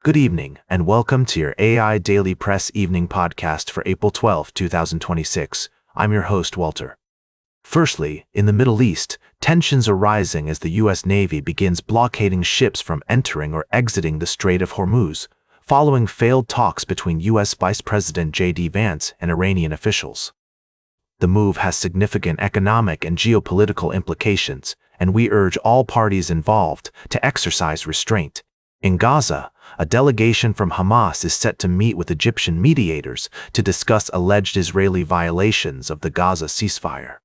Good evening, and welcome to your AI Daily Press evening podcast for April 12, 2026. I'm your host, Walter. Firstly, in the Middle East, tensions are rising as the U.S. Navy begins blockading ships from entering or exiting the Strait of Hormuz, following failed talks between U.S. Vice President J.D. Vance and Iranian officials. The move has significant economic and geopolitical implications, and we urge all parties involved to exercise restraint. In Gaza, a delegation from Hamas is set to meet with Egyptian mediators to discuss alleged Israeli violations of the Gaza ceasefire.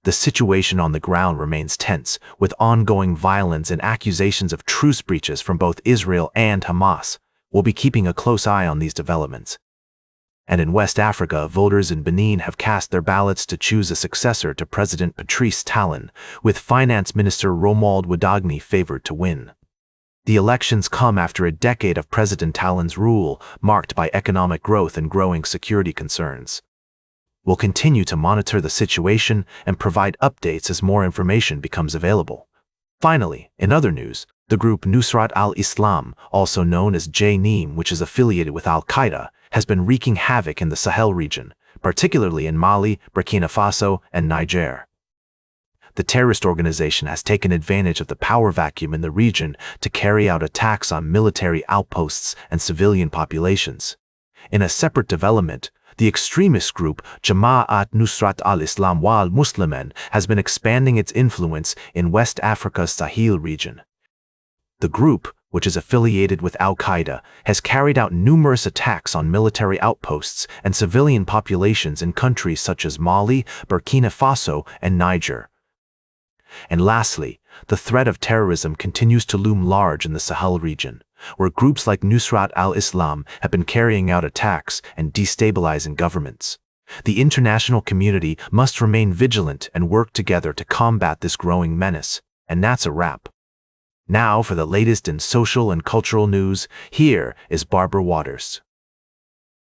The situation on the ground remains tense, with ongoing violence and accusations of truce breaches from both Israel and Hamas. We'll be keeping a close eye on these developments. And in West Africa, voters in Benin have cast their ballots to choose a successor to President Patrice Talon, with Finance Minister Romuald Wadagni favored to win. The elections come after a decade of President Talon's rule, marked by economic growth and growing security concerns. We'll continue to monitor the situation and provide updates as more information becomes available. Finally, in other news, the group Nusrat al-Islam, also known as J-Neem, which is affiliated with Al-Qaeda, has been wreaking havoc in the Sahel region, particularly in Mali, Burkina Faso, and Niger. The terrorist organization has taken advantage of the power vacuum in the region to carry out attacks on military outposts and civilian populations. In a separate development, the extremist group Jama'at Nusrat al-Islam wal Muslimin has been expanding its influence in West Africa's Sahel region. The group, which is affiliated with Al-Qaeda, has carried out numerous attacks on military outposts and civilian populations in countries such as Mali, Burkina Faso, and Niger. And lastly, the threat of terrorism continues to loom large in the Sahel region, where groups like Nusrat al-Islam have been carrying out attacks and destabilizing governments. The international community must remain vigilant and work together to combat this growing menace. And that's a wrap. Now for the latest in social and cultural news, here is Barbara Waters.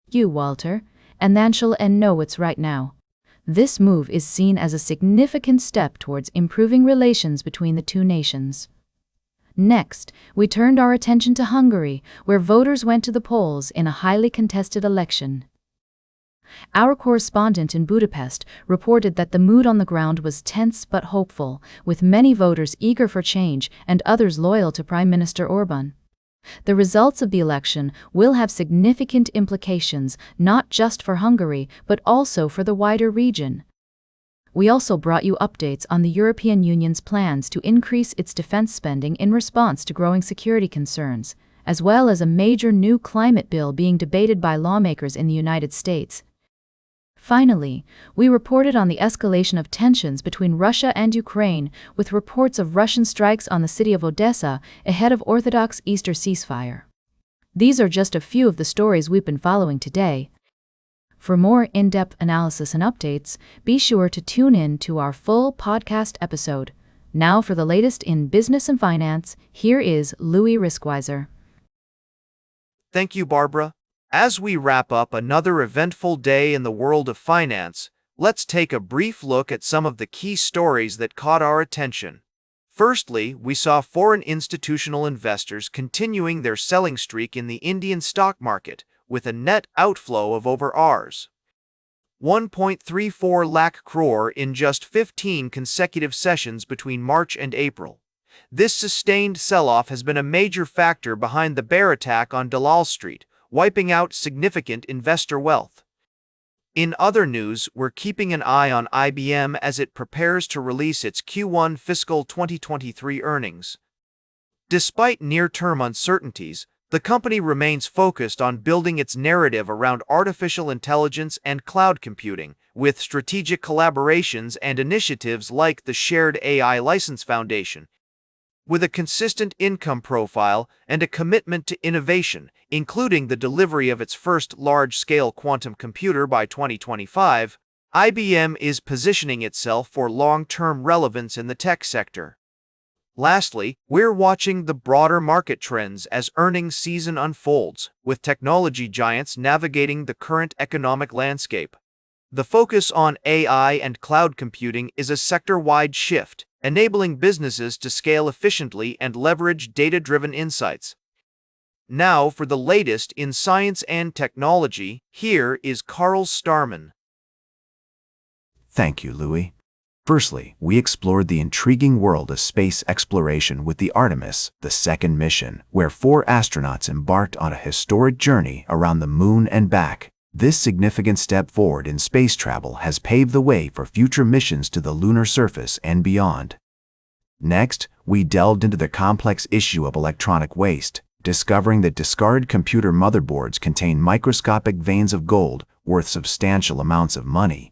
You, Walter, and then she'll know it's right now. This move is seen as a significant step towards improving relations between the two nations. Next, we turned our attention to Hungary, where voters went to the polls in a highly contested election. Our correspondent in Budapest reported that the mood on the ground was tense but hopeful, with many voters eager for change and others loyal to Prime Minister Orbán. The results of the election will have significant implications not just for Hungary but also for the wider region. We also brought you updates on the European Union's plans to increase its defense spending in response to growing security concerns, as well as a major new climate bill being debated by lawmakers in the United States. Finally, we reported on the escalation of tensions between Russia and Ukraine, with reports of Russian strikes on the city of Odessa ahead of Orthodox Easter ceasefire. These are just a few of the stories we've been following today. For more in-depth analysis and updates, be sure to tune in to our full podcast episode. Now for the latest in business and finance, here is Louis Riskweiser. Thank you, Barbara. As we wrap up another eventful day in the world of finance, let's take a brief look at some of the key stories that caught our attention. Firstly, we saw foreign institutional investors continuing their selling streak in the Indian stock market, with a net outflow of over Rs. 1.34 lakh crore in just 15 consecutive sessions between March and April. This sustained sell-off has been a major factor behind the bear attack on Dalal Street, wiping out significant investor wealth. In other news, we're keeping an eye on IBM as it prepares to release its Q1 fiscal 2023 earnings. Despite near-term uncertainties, the company remains focused on building its narrative around artificial intelligence and cloud computing, with strategic collaborations and initiatives like the Shared AI License Foundation. With a consistent income profile and a commitment to innovation, including the delivery of its first large-scale quantum computer by 2025, IBM is positioning itself for long-term relevance in the tech sector. Lastly, we're watching the broader market trends as earnings season unfolds, with technology giants navigating the current economic landscape. The focus on AI and cloud computing is a sector-wide shift, enabling businesses to scale efficiently and leverage data-driven insights. Now for the latest in science and technology, here is Carl Starman. Thank you, Louis. Firstly, we explored the intriguing world of space exploration with the Artemis, the second mission, where 4 astronauts embarked on a historic journey around the moon and back. This significant step forward in space travel has paved the way for future missions to the lunar surface and beyond. Next, we delved into the complex issue of electronic waste, discovering that discarded computer motherboards contain microscopic veins of gold worth substantial amounts of money.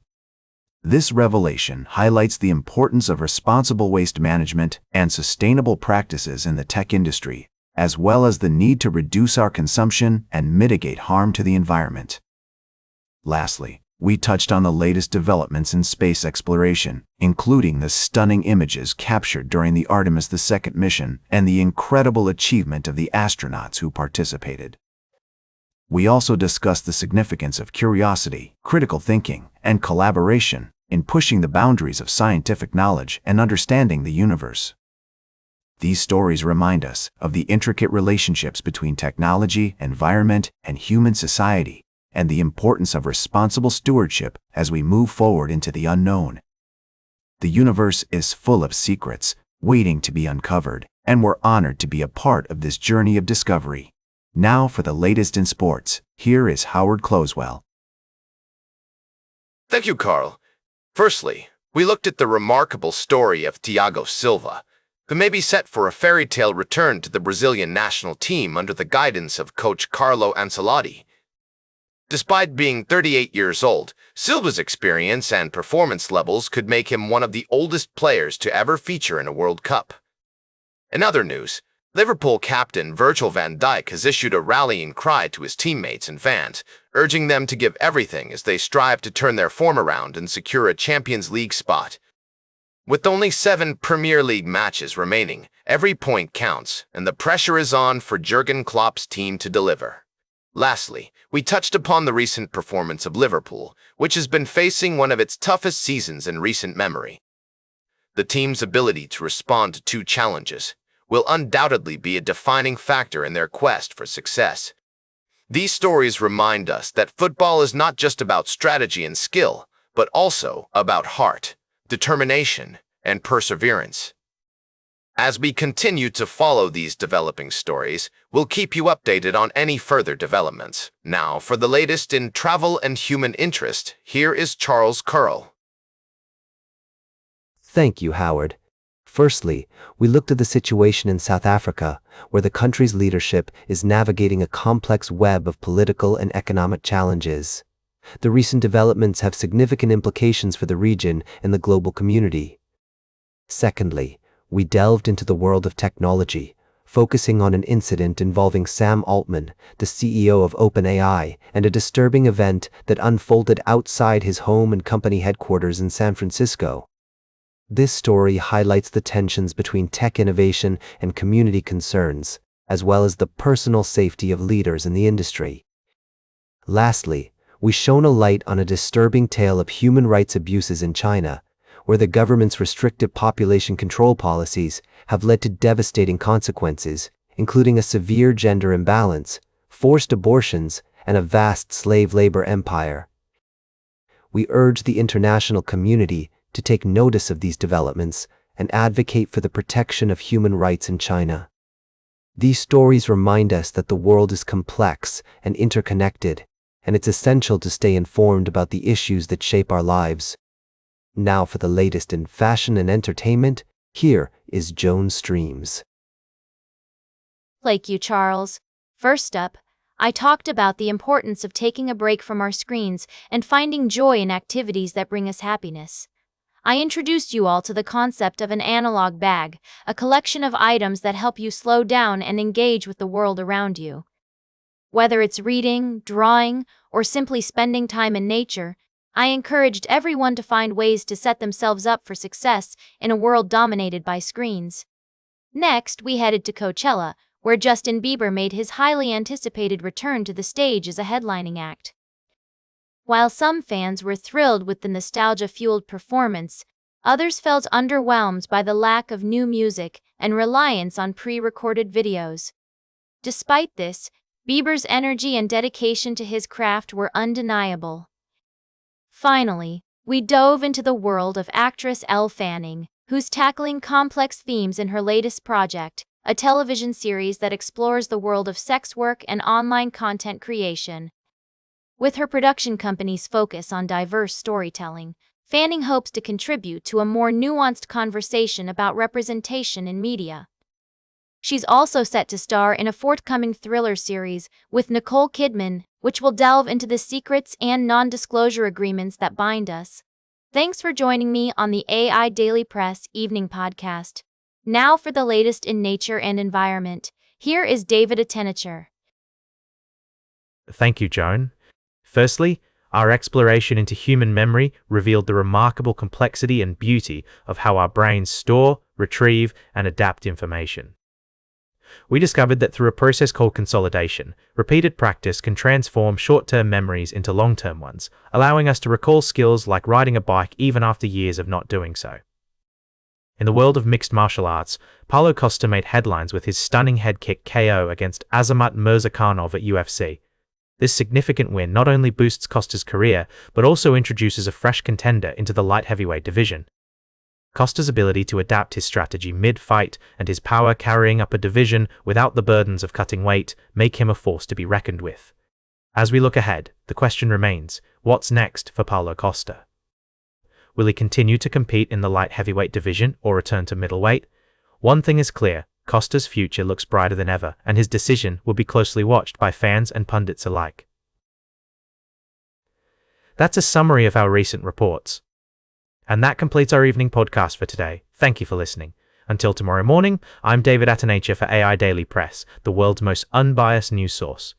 This revelation highlights the importance of responsible waste management and sustainable practices in the tech industry, as well as the need to reduce our consumption and mitigate harm to the environment. Lastly, we touched on the latest developments in space exploration, including the stunning images captured during the Artemis II mission and the incredible achievement of the astronauts who participated. We also discussed the significance of curiosity, critical thinking, and collaboration in pushing the boundaries of scientific knowledge and understanding the universe. These stories remind us of the intricate relationships between technology, environment, and human society, and the importance of responsible stewardship as we move forward into the unknown. The universe is full of secrets waiting to be uncovered, and we're honored to be a part of this journey of discovery. Now for the latest in sports, here is Howard Closewell. Thank you, Carl. Firstly, we looked at the remarkable story of Thiago Silva, who may be set for a fairy tale return to the Brazilian national team under the guidance of coach Carlo Ancelotti. Despite being 38 years old, Silva's experience and performance levels could make him one of the oldest players to ever feature in a World Cup. In other news, Liverpool captain Virgil van Dijk has issued a rallying cry to his teammates and fans, urging them to give everything as they strive to turn their form around and secure a Champions League spot. With only 7 Premier League matches remaining, every point counts, and the pressure is on for Jurgen Klopp's team to deliver. Lastly, we touched upon the recent performance of Liverpool, which has been facing one of its toughest seasons in recent memory. The team's ability to respond to 2 challenges will undoubtedly be a defining factor in their quest for success. These stories remind us that football is not just about strategy and skill, but also about heart, determination, and perseverance. As we continue to follow these developing stories, we'll keep you updated on any further developments. Now, for the latest in travel and human interest, here is Charles Curl. Thank you, Howard. Firstly, we looked at the situation in South Africa, where the country's leadership is navigating a complex web of political and economic challenges. The recent developments have significant implications for the region and the global community. Secondly, we delved into the world of technology, focusing on an incident involving Sam Altman, the CEO of OpenAI, and a disturbing event that unfolded outside his home and company headquarters in San Francisco. This story highlights the tensions between tech innovation and community concerns, as well as the personal safety of leaders in the industry. Lastly, we shone a light on a disturbing tale of human rights abuses in China, where the government's restrictive population control policies have led to devastating consequences, including a severe gender imbalance, forced abortions, and a vast slave labor empire. We urge the international community to take notice of these developments and advocate for the protection of human rights in China. These stories remind us that the world is complex and interconnected, and it's essential to stay informed about the issues that shape our lives. Now for the latest in fashion and entertainment, here is Joan Streams. Thank you, Charles. First up, I talked about the importance of taking a break from our screens and finding joy in activities that bring us happiness. I introduced you all to the concept of an analog bag, a collection of items that help you slow down and engage with the world around you. Whether it's reading, drawing, or simply spending time in nature, I encouraged everyone to find ways to set themselves up for success in a world dominated by screens. Next, we headed to Coachella, where Justin Bieber made his highly anticipated return to the stage as a headlining act. While some fans were thrilled with the nostalgia-fueled performance, others felt underwhelmed by the lack of new music and reliance on pre-recorded videos. Despite this, Bieber's energy and dedication to his craft were undeniable. Finally, we dove into the world of actress Elle Fanning, who's tackling complex themes in her latest project, a television series that explores the world of sex work and online content creation. With her production company's focus on diverse storytelling, Fanning hopes to contribute to a more nuanced conversation about representation in media. She's also set to star in a forthcoming thriller series with Nicole Kidman, which will delve into the secrets and non-disclosure agreements that bind us. Thanks for joining me on the AI Daily Press Evening Podcast. Now for the latest in nature and environment, here is David Attenacher. Thank you, Joan. Firstly, our exploration into human memory revealed the remarkable complexity and beauty of how our brains store, retrieve, and adapt information. We discovered that through a process called consolidation, repeated practice can transform short-term memories into long-term ones, allowing us to recall skills like riding a bike even after years of not doing so. In the world of mixed martial arts, Paulo Costa made headlines with his stunning head kick KO against Azamat Murzakanov at UFC. This significant win not only boosts Costa's career, but also introduces a fresh contender into the light heavyweight division. Costa's ability to adapt his strategy mid-fight and his power carrying up a division without the burdens of cutting weight make him a force to be reckoned with. As we look ahead, the question remains, what's next for Paulo Costa? Will he continue to compete in the light heavyweight division or return to middleweight? One thing is clear, Costa's future looks brighter than ever, and his decision will be closely watched by fans and pundits alike. That's a summary of our recent reports. And that completes our evening podcast for today. Thank you for listening. Until tomorrow morning, I'm David Attenacher for AI Daily Press, the world's most unbiased news source.